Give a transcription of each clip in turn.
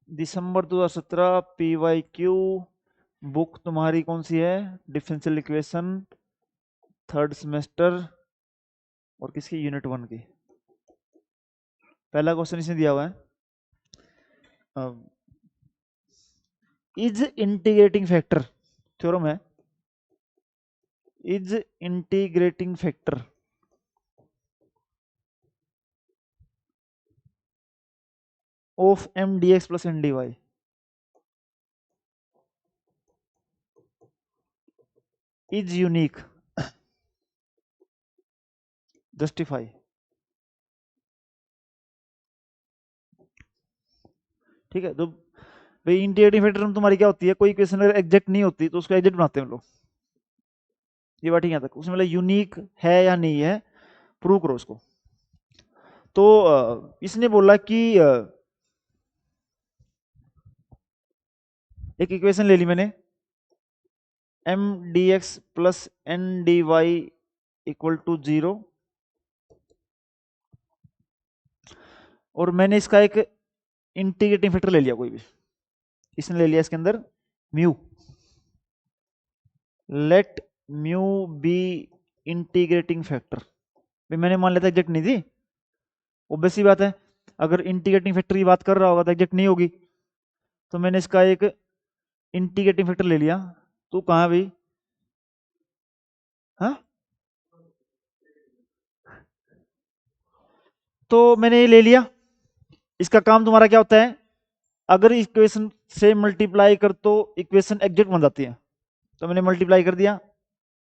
दिसंबर 2017 PYQ book तुम्हारी कौन सी है? डिफरेंशियल इक्वेशन, थर्ड सेमेस्टर, और किसकी? यूनिट 1 की। पहला क्वेश्चन इसने दिया हुआ है, इज इंटीग्रेटिंग फैक्टर, थ्योरम है, is integrating factor of m d x plus n d y is unique, justify. ठीक है, तो भाई इंटीग्रेटिंग फैक्टर तुम्हारी क्या होती है? कोई इक्वेशन अगर एग्जैक्ट नहीं होती तो उसको एग्जैक्ट बनाते हैं हम लोग। ये बात ठीक है, तक उसमें मतलब यूनिक है या नहीं है, प्रूव करो उसको। तो इसने बोला कि एक इक्वेशन ले ली मैंने, m d x plus n d y equal to 0, और मैंने इसका एक इंटीग्रेटिंग फैक्टर ले लिया कोई भी। इसने ले लिया इसके अंदर mu, let mu be integrating factor. भाई मैंने मान लिया था एग्जैक्ट नहीं थी, ऑब्वियस सी बात है, अगर इंटीग्रेटिंग फैक्टर की बात कर रहा होगा तो एग्जैक्ट नहीं होगी, तो मैंने इसका एक इंटीग्रेटिंग फैक्टर ले लिया। तू कहाँ भाई? हाँ, तो मैंने ये ले लिया। इसका काम तुम्हारा क्या होता है? अगर इक्वेशन से मल्टीप्लाई कर तो इक्वेशन एग्जैक्ट बन जाती है, तो मैंने मल्टीप्लाई कर दिया,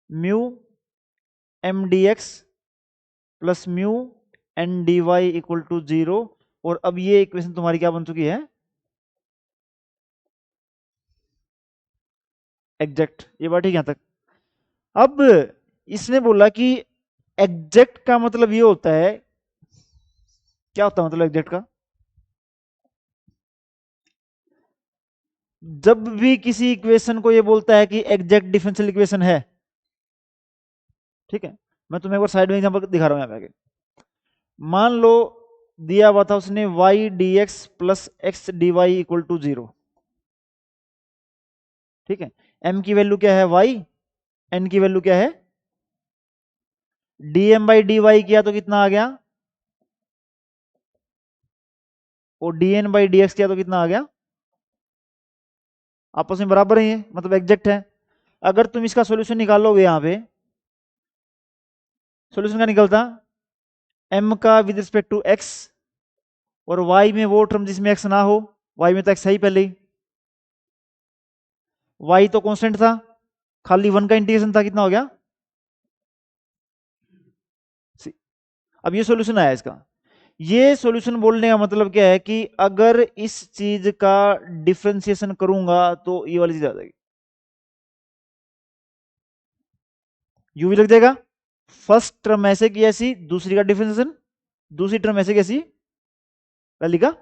mu m d x plus mu n d y equal to 0, और अब ये इक्वेशन तुम्हारी क्या बन चुकी है? एग्जैक्ट। ये बात ठीक है यहाँ तक। अब इसने बोला कि एग्जैक्ट का मतलब ये होता है, क्या होता है मतलब एग्जैक्ट का? जब भी किसी इक्वेशन को ये बोलता है कि एग्जैक्ट डिफरेंशियल इक्वेशन है, ठीक है, मैं तुम्हें एक बार साइड में एग्जांपल दिखा रहा हूं यहाँ पे आगे। मान लो दिया हुआ था उसने y dx plus x d y equal to 0, ठीक है, m की वैल्यू क्या है? y, n की वैल्यू क्या है? dm बाई डी वाई किया तो कितना आ गया, और dn बाई डी एक्स किया तो कितना आ गया? आपस में बराबर ही है, मतलब एग्जैक्ट है। अगर तुम इसका सॉल्यूशन निकालोगे यहाँ पे, सॉल्यूशन का निकलता m का विद रिस्पेक्ट टू x, और y में वो टर्म जिसमें x ना हो, y में तो x है ही पहले ही, y तो कांस्टेंट था, खाली 1 का इंटीग्रेशन था, कितना हो गया? अब ये सॉल्यूशन आया इसका। ये सॉल्यूशन बोलने का मतलब क्या है कि अगर इस चीज का डिफरेंशिएशन करूंगा तो ये वाली चीज आ जाएगी, यू भी लग जाएगा। फर्स्ट टर्म ऐसे की ऐसी, दूसरी का डिफरेंशिएशन, दूसरी टर्म ऐसे की ऐसी, पहली का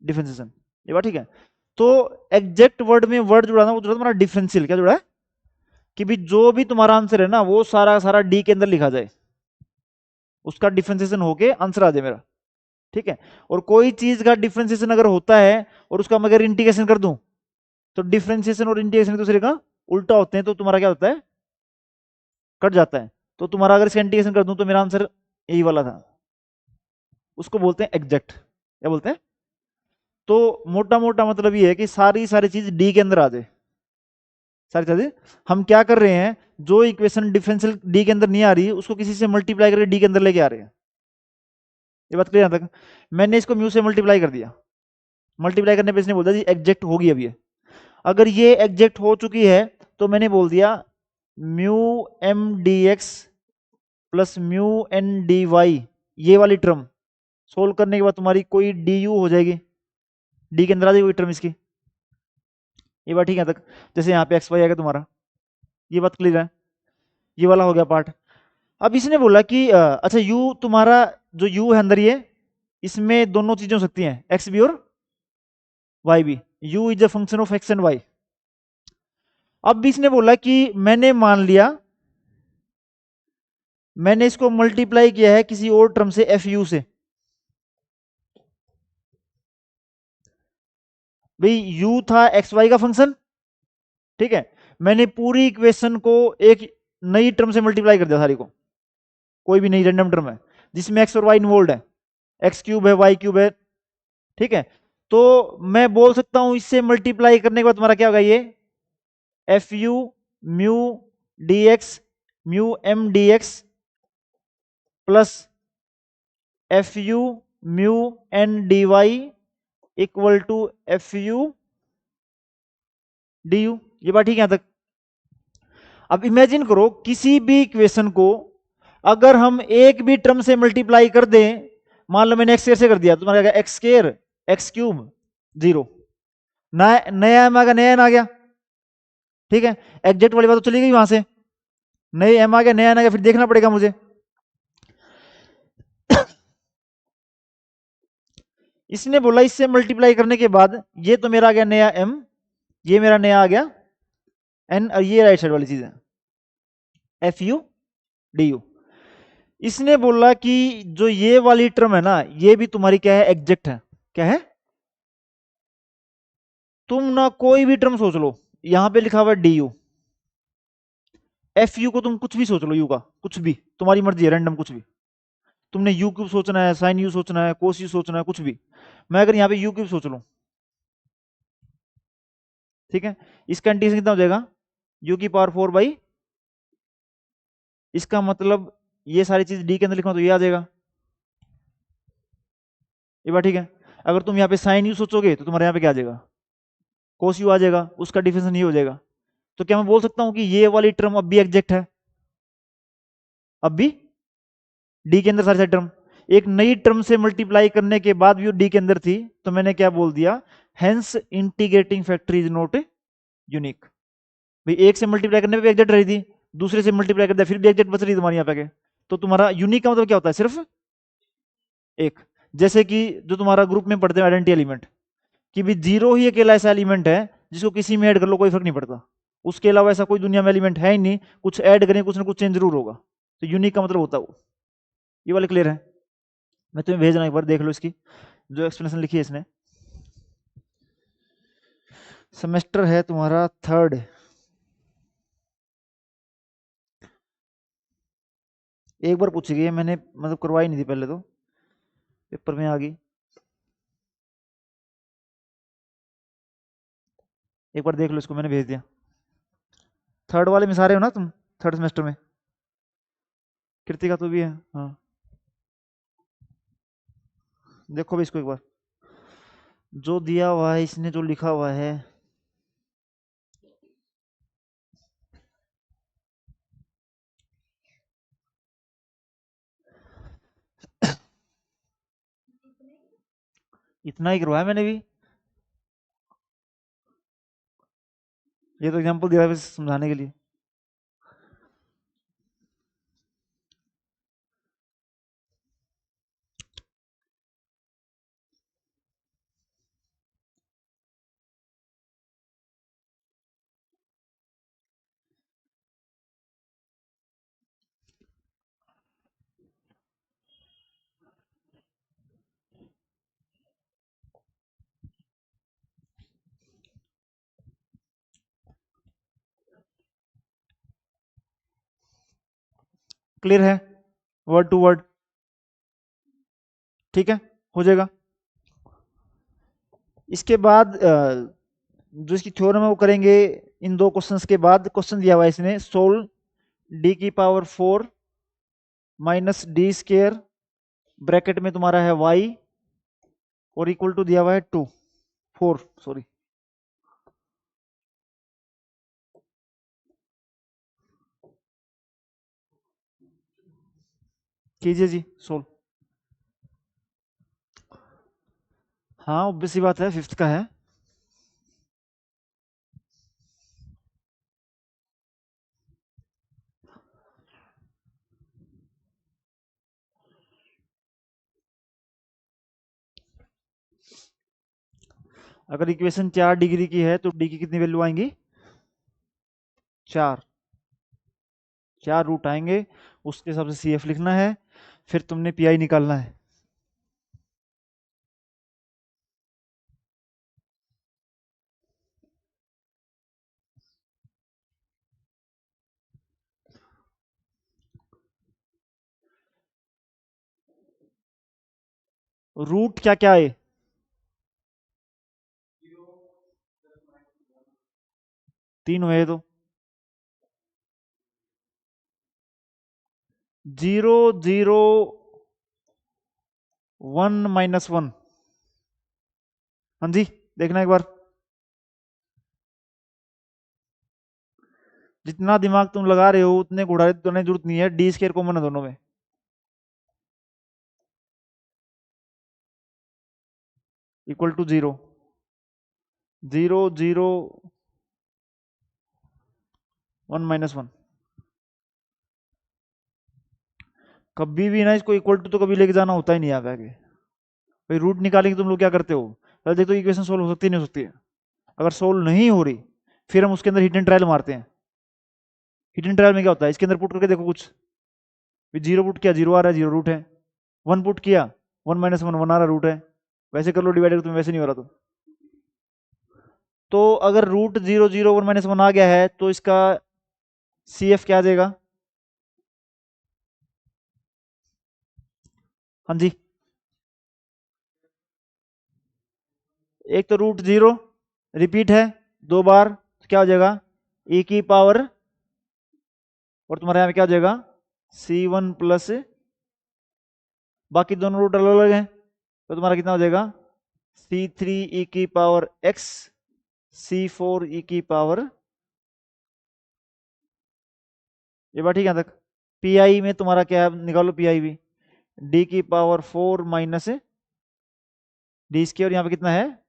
डिफरेंशिएशन। ये बात ठीक है। तो एग्जैक्ट वर्ड में वर्ड जुड़ा ना, वो जुड़ा तुम्हारा डिफरेंशियल। क्या जुड़ा है? कि भी जो भी तुम्हारा आंसर है ना वो सारा सारा डी के अंदर लिखा जाए, उसका डिफरेंशिएशन होके आंसर आ जाए मेरा, ठीक है। और कोई चीज का डिफरेंशिएशन अगर होता है और उसका मैं अगर इंटीग्रेशन कर दूं, तो डिफरेंशिएशन और इंटीग्रेशन एक दूसरे का उल्टा होते हैं, तो तुम्हारा क्या होता है? कट जाता है। तो तुम्हारा अगर इसका इंटीग्रेशन कर दूं तो मेरा आंसर यही वाला था, उसको बोलते हैं एग्जैक्ट। क्या बोलते हैं? तो मोटा मोटा मतलब ये है कि सारी सारी चीज डी के अंदर आ जाए, सारी चीजें। हम क्या कर रहे हैं, जो इक्वेशन डिफरेंशियल डी के अंदर नहीं आ रही उसको किसी से मल्टीप्लाई करके डी के अंदर लेके आ रहे हैं। ये बात क्लियर तक? मैंने इसको म्यू से मल्टीप्लाई कर दिया, मल्टीप्लाई करने पे इसने बोल दिया जी एग्जैक्ट होगी। अब ये अगर ये एग्जैक्ट हो चुकी है तो मैंने बोल दिया mu m d x plus mu n d y, ये वाली टर्म सोल्व करने के बाद तुम्हारी कोई डी यू हो जाएगी, डी के अंदर आ जाएगी कोई टर्म इसकी। ये बात ठीक है तक? जैसे यहाँ पे एक्स वाई आएगा तुम्हारा, ये बात क्लियर है? ये वाला हो गया पार्ट। अब इसने बोला कि अच्छा यू तुम्हारा, जो यू है अंदर ये, इसमें दोनों चीजें हो सकती हैं, एक्स भी और वाई भी। U is a function of x and y. अब भी इसने बोला कि मैंने मान लिया, मैंने इसको मल्टीप्लाई किया है किसी और टर्म से, एफ यू से। भाई u था एक्स वाई का फंक्शन, ठीक है, मैंने पूरी इक्वेशन को एक नई टर्म से मल्टीप्लाई कर दिया सारी को, कोई भी नई रैंडम टर्म है जिसमें एक्स और वाई इन्वॉल्व है, एक्स क्यूब है वाई क्यूब है, ठीक है। तो मैं बोल सकता हूं इससे मल्टीप्लाई करने के बाद तुम्हारा क्या होगा, ये f u mu d x mu m d x plus f u mu n d y equal to f u d u. ये बात ठीक है यहां तक। अब इमेजिन करो किसी भी इक्वेशन को अगर हम एक भी टर्म से मल्टीप्लाई कर दें, मान लो मैंने एक्स स्क्वायर से कर दिया, तुम्हारा एक्स स्क्वायर एक्स क्यूब 0, नया एम आ गया, नया एन आ गया, ठीक है, एग्जैक्ट वाली बात तो चली गई वहां से, नए एम आ गया, नया एन आ गया, फिर देखना पड़ेगा मुझे। इसने बोला इससे मल्टीप्लाई करने के बाद ये तो मेरा आ गया नया एम, ये मेरा नया आ गया एन, और ये राइट साइड वाली चीज है एफ यू डी यू। इसने बोला कि जो ये वाली टर्म है ना, ये भी तुम्हारी क्या है, एग्जैक्ट है। क्या है, तुम ना कोई भी टर्म सोच लो, यहां पे लिखा हुआ है डी यू, एफ यू को तुम कुछ भी सोच लो, यू का कुछ भी, तुम्हारी मर्जी है, रैंडम कुछ भी, तुमने यू क्यूब सोचना है, साइन यू सोचना है, कोस यू सोचना है, कुछ भी। मैं अगर यहाँ पे यू क्यूब सोच लूं, ठीक है, इसका इंटीग्रेशन कितना हो जाएगा, यू की पावर 4 बाई, इसका मतलब ये सारी चीज डी के अंदर लिखा तो ये आ जाएगा, ये बात ठीक है। अगर तुम यहाँ पे साइन यू सोचोगे तो तुम्हारे यहाँ पे क्या आ जाएगा, कोस यू आ जाएगा, उसका डिफरेंस ये हो जाएगा। तो क्या मैं बोल सकता हूं कि ये वाली टर्म अब भी एग्जैक्ट है, अब भी डी के अंदर सारी सारी टर्म, एक नई टर्म से मल्टीप्लाई करने के बाद भी वो डी के अंदर थी, तो मैंने क्या बोल दिया, hence integrating factor is not unique. भाई एक से मल्टीप्लाई करने पे भी एग्जैक्ट रही थी, दूसरे से मल्टीप्लाई कर दिया फिर भी एग्जैक्ट बच रही तुम्हारी यहाँ पे, तो तुम्हारा यूनिक का मतलब क्या होता है, सिर्फ एक। जैसे कि जो तुम्हारा ग्रुप में पढ़ते हैं आइडेंटिटी एलिमेंट, कि भी जीरो ही अकेला ऐसा एलिमेंट है जिसको किसी में ऐड कर लो कोई फर्क नहीं पड़ता, उसके अलावा ऐसा कोई दुनिया में एलिमेंट है ही नहीं, कुछ ऐड करें कुछ ना कुछ चेंज जरूर होगा, तो यूनिक का मतलब होता है वो। ये वाले क्लियर है, मैं तुम्हें भेज रहा हूं, एक बार देख लो इसकी जो एक्सप्लेनेशन लिखी है इसने। सेमेस्टर है तुम्हारा 3rd, एक बार पूछी गई है, मैंने मतलब करवाई नहीं थी पहले, तो पेपर में आ गई, एक बार देख लो इसको, मैंने भेज दिया। 3rd वाले में सारे हो ना तुम, 3rd सेमेस्टर में, कृतिका तो भी है, हाँ देखो भी इसको एक बार, जो दिया हुआ है इसने, जो लिखा हुआ है, इतना ही करवाया मैंने भी, ये तो एग्जांपल दिया है बस समझाने के लिए। क्लियर है, वर्ड टू वर्ड, ठीक है, हो जाएगा। इसके बाद जो इसकी थ्योरम है वो करेंगे इन दो क्वेश्चंस के बाद। क्वेश्चन दिया हुआ है इसने, सोल्व डी की power 4 minus D square, bracket में तुम्हारा है y, और इक्वल टू दिया हुआ है 4 सॉरी, कीजिए जी सोल्व। हाँ ऑब्वियस सी बात है, 5th का है। अगर इक्वेशन 4 डिग्री की है तो डी की कितनी वैल्यू आएंगी, 4, 4 रूट आएंगे, उसके हिसाब से सी एफ लिखना है, फिर तुमने पी आई निकालना है। रूट क्या क्या है? 3 हुए तो 0 0 1 -1। हाँ जी, देखना एक बार। जितना दिमाग तुम लगा रहे हो उतने घुड़ाने करने की जरूरत नहीं है, डी स्केयर कॉमन है दोनों में। Equal to 0 0 0 1 -1। कभी भी ना इसको इक्वल टू तो कभी लेके जाना होता ही नहीं आगे आगे। भाई रूट निकालेंगे तुम लोग क्या करते हो? पहले देखो इक्वेशन सोल्व हो सकती है नहीं हो सकती है। अगर सोल्व नहीं हो रही फिर हम उसके अंदर हिडन ट्रायल मारते हैं। हिडन ट्रायल में क्या होता है, इसके अंदर पुट करके देखो कुछ। 0 पुट किया 0 आ रहा है, 0 रूट है। 1 पुट किया 1 -1 1 आ रहा, रूट है। वैसे कर लो डिवाइड, तुम्हें वैसे नहीं हो रहा तो अगर रूट 0 0 1 -1 आ गया है तो इसका सी एफ क्या आ जाएगा? हाँ जी, एक तो रूट 0 रिपीट है 2 बार, तो क्या हो जाएगा? e की पावर, और तुम्हारे यहाँ पे क्या हो जाएगा? C1 प्लस, बाकी दोनों रूट अलग अलग हैं, तो तुम्हारा कितना हो जाएगा? C3 e की पावर x, C4 e की पावर। ये बात ठीक है तक? पी में तुम्हारा क्या है, निकालो पी भी। d की पावर 4 माइनस डी स्क्वायर, यहाँ पे कितना है?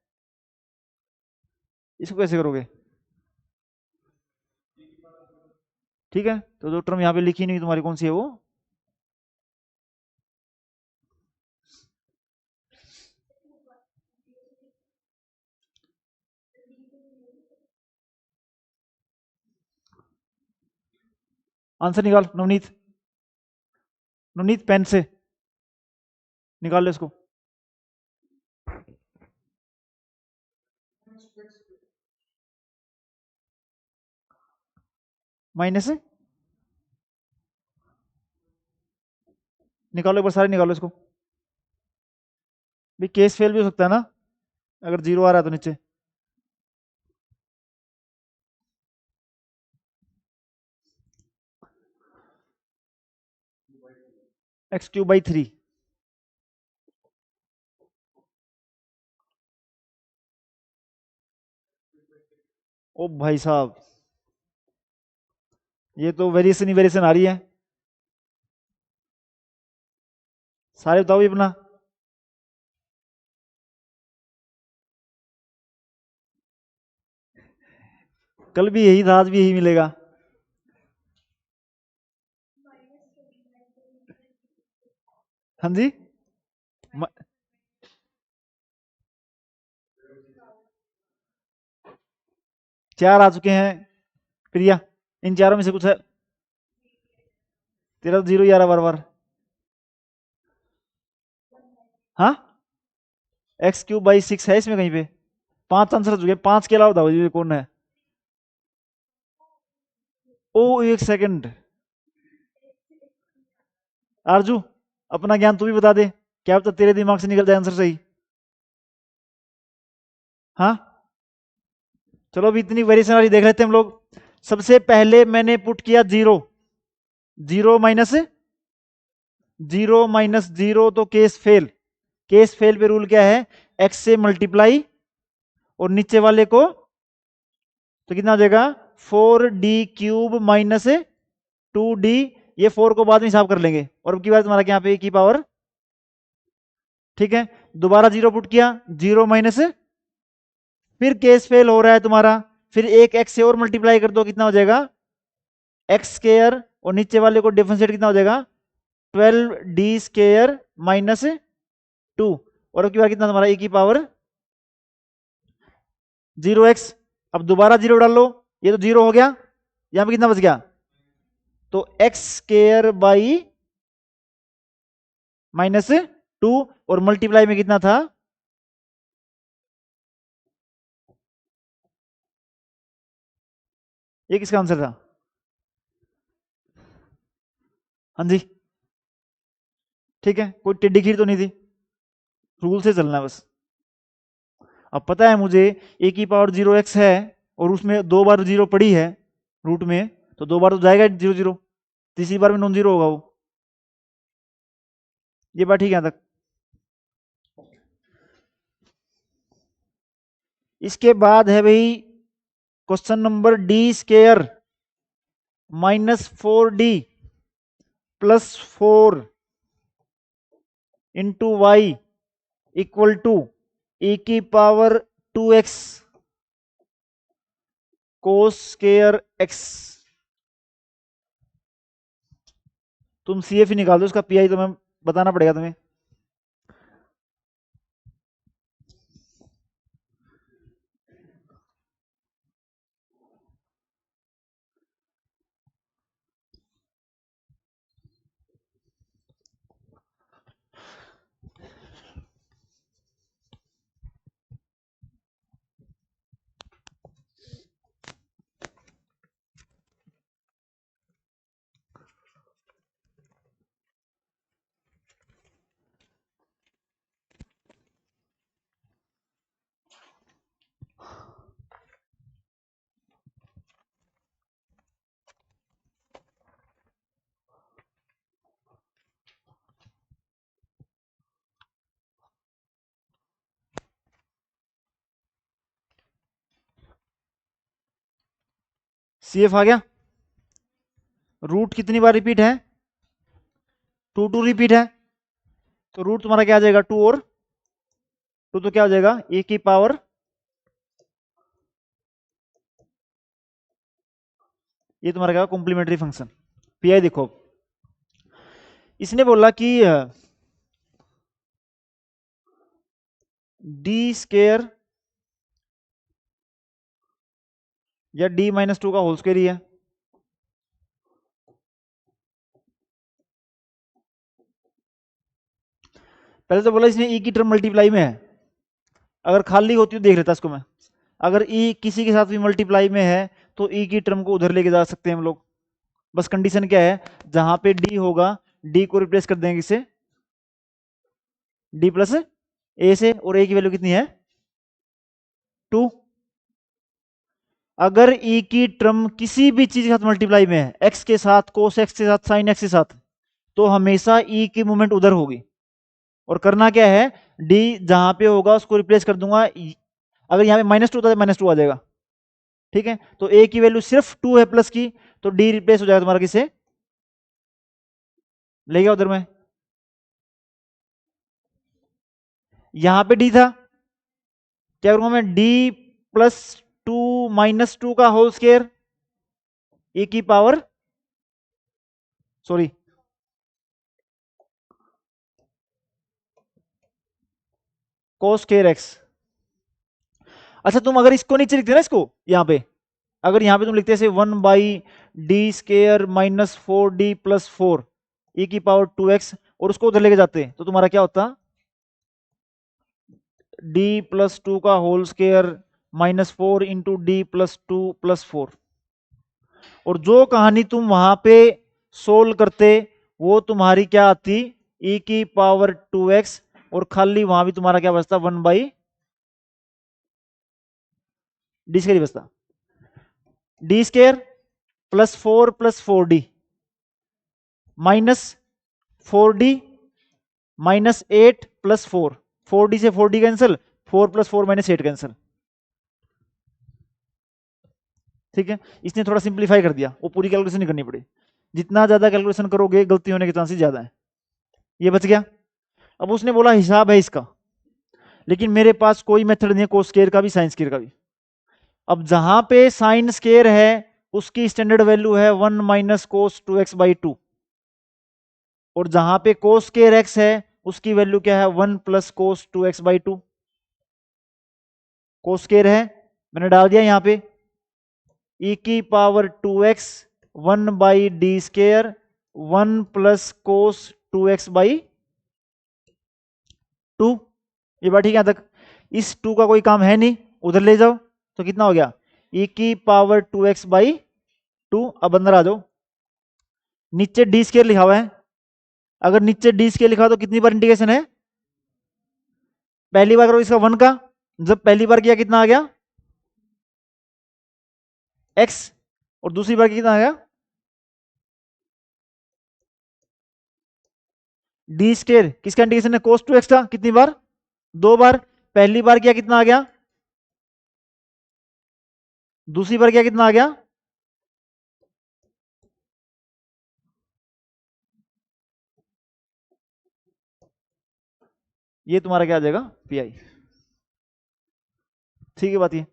इसको कैसे करोगे? ठीक है, तो जो टर्म यहाँ पे लिखी नहीं तुम्हारी कौन सी है वो? आंसर निकाल नवनीत। नवनीत पेन से निकाल लो इसको। माइनस, निकालो एक बार सारे निकालो इसको। भी केस फेल भी हो सकता है ना, अगर 0 आ रहा है तो नीचे। x³/3। ओ भाई साहब, ये तो वेरिएशन ही वेरिएशन आ रही है। सारे बताओ ये अपना। कल भी यही था, आज भी यही मिलेगा। हाँ जी, 4 आ चुके हैं प्रिया। इन चारों में से कुछ है? तेरा तो 0 ही आ रहा बार बार। हाँ, x³/6 है इसमें कहीं पे। 5 आंसर हो चुके हैं, 5 के अलावा बताओ ये कौन है? ओ एक सेकंड, आरजू अपना ज्ञान तू भी बता दे, क्या पता तेरे दिमाग से निकल जाए आंसर सही। हाँ, चलो अभी इतनी वेरिएशन वाली देख लेते हैं हम लोग। सबसे पहले मैंने पुट किया 0 0 माइनस 0 तो केस फेल। केस फेल पे रूल क्या है? x से मल्टीप्लाई और नीचे वाले को, तो कितना हो जाएगा? 4d³ - 2d। ये 4 को बाद में हिसाब कर लेंगे, और अब की बार तुम्हारा यहाँ पे की पावर। ठीक है, दोबारा 0 पुट किया 0 माइनस, फिर केस फेल हो रहा है तुम्हारा, फिर एक x से और मल्टीप्लाई कर दो, कितना हो जाएगा? x², और नीचे वाले को डिफरेंशिएट कितना हो जाएगा? 12d² - 2, और अब की बार कितना तुम्हारा e की पावर 0x। अब दोबारा 0 डाल लो, ये तो 0 हो गया, यहां पे कितना बच गया? तो x² - 2, और मल्टीप्लाई में कितना था? ये किसका आंसर था? हाँ जी, ठीक है, कोई टिड्डी खीर तो नहीं थी। रूल से चलना है बस। अब पता है मुझे ए की पावर 0x है और उसमें 2 बार 0 पड़ी है रूट में, तो 2 बार तो जाएगा 0 0, तीसरी बार में नॉन जीरो होगा वो। ये बात ठीक है यहाँ तक। इसके बाद है भाई question number d square -4d +4 into y equal to a की power 2x cos square x। तुम CF ही निकाल दो, इसका PI तुम्हें बताना पड़ेगा तुम्हें। CF आ गया। रूट कितनी बार रिपीट है? 2 रिपीट है, तो रूट तुम्हारा क्या आ जाएगा? 2 और 2 तो क्या हो जाएगा? ए की पावर, ये तुम्हारा क्या कॉम्प्लीमेंट्री फंक्शन। PI देखो, इसने बोला कि डी स्केयर या D-2 का होल स्क्वायर ही है। पहले तो बोला इसने ई की टर्म मल्टीप्लाई में है, अगर खाली होती तो देख लेता इसको मैं। अगर ई किसी के साथ भी मल्टीप्लाई में है तो ई की टर्म को उधर लेके जा सकते हैं हम लोग। बस कंडीशन क्या है, जहां पे डी होगा डी को रिप्लेस कर देंगे किससे? डी प्लस ए से, और ए की वैल्यू कितनी है? 2। अगर ई की टर्म किसी भी चीज के साथ मल्टीप्लाई में है, एक्स के साथ, कोस एक्स के साथ, साइन एक्स के साथ, तो हमेशा ई की मूवमेंट उधर होगी। और करना क्या है, डी जहां पे होगा उसको रिप्लेस कर दूंगा। अगर यहाँ पे -2 था तो -2 आ जाएगा, ठीक है। तो ए की वैल्यू सिर्फ 2 है प्लस की, तो डी रिप्लेस हो जाएगा तुम्हारा किससे? ले गया उधर में, यहां पे डी था, क्या करूंगा मैं? डी +2 -2 का होल स्क्वायर ए की power, sorry cos square x. अच्छा तुम अगर इसको नीचे लिखते ना, इसको यहां पे, अगर यहां पे तुम लिखते ऐसे 1/d स्क्वायर -4d +4 e की पावर 2x और उसको उधर लेके जाते तो तुम्हारा क्या होता? d+2 का होल स्क्वायर -4 इंटू d+2 +4। और जो कहानी तुम वहां पे सोल्व करते वो तुम्हारी क्या आती? e की पावर 2x, और खाली वहां भी तुम्हारा क्या बचता? 1/d स्क्वायर बचता। D square +4 +4d -4d -8 +4, 4d से 4d कैंसिल, 4 + 4 -8 कैंसिल, ठीक है। इसने थोड़ा सिंप्लीफाई कर दिया, वो पूरी कैलकुलेशन नहीं करनी पड़ी। जितना ज्यादा कैलकुलेशन करोगे गलती होने के चांसेस ज्यादा है। ये बच गया। अब उसने बोला हिसाब है इसका, लेकिन मेरे पास कोई मेथड नहीं है कोस स्क्वायर का भी साइन स्क्वायर का भी। अब जहां पे साइन स्क्वायर है उसकी स्टैंडर्ड वैल्यू है 1 - cos 2x/2, और जहां पे कोस स्क्वायर x है उसकी वैल्यू क्या है? 1 + cos 2x/2। कोस स्क्वायर है, मैंने डाल दिया यहाँ पे, e की power 2x 1/d square 1 + cos 2x/2। ये बात ठीक है यहाँ तक? इस 2 का कोई काम है नहीं, उधर ले जाओ तो कितना हो गया? e की पावर 2x/2। अब अंदर आ जाओ, नीचे डी स्क्वायर लिखा हुआ है, अगर नीचे डी स्क्वायर लिखा तो कितनी बार इंटीग्रेशन है? पहली बार करो इसका 1 का, जब पहली बार किया कितना आ गया x, और दूसरी बार कितना आ गया डी स्केयर। किसका इंटीग्रेशन है cos 2x का, कितनी बार 2 बार। पहली बार किया कितना आ गया, दूसरी बार किया कितना आ गया, ये तुम्हारा क्या आ जाएगा पी आई। ठीक है बात ये।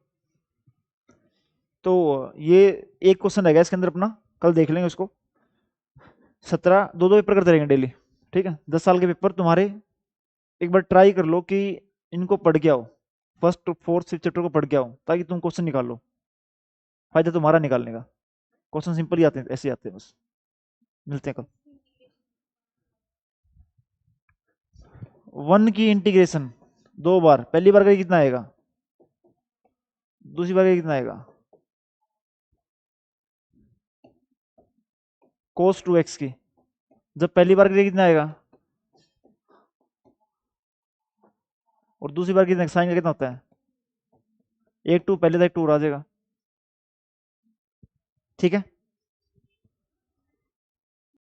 तो ये एक क्वेश्चन रहेगा इसके अंदर अपना, कल देख लेंगे उसको। 17 दो दो पेपर करते रहेंगे डेली, ठीक है। 10 साल के पेपर तुम्हारे, एक बार ट्राई कर लो कि इनको पढ़ के आओ, फर्स्ट फोर्थ फिफ्थ चैप्टर को पढ़ के आओ, ताकि तुम क्वेश्चन निकाल लो। फायदा तुम्हारा निकालने का, क्वेश्चन सिंपल ही आते हैं, ऐसे आते हैं बस। मिलते हैं कल। 1 की इंटीग्रेशन 2 बार, पहली बार का कितना आएगा, दूसरी बार का कितना आएगा cos 2x की, जब पहली बार का कितना आएगा, और दूसरी बार कितना साइन का कितना होता है, एक 2, पहले था एक 2 आ जाएगा। ठीक है।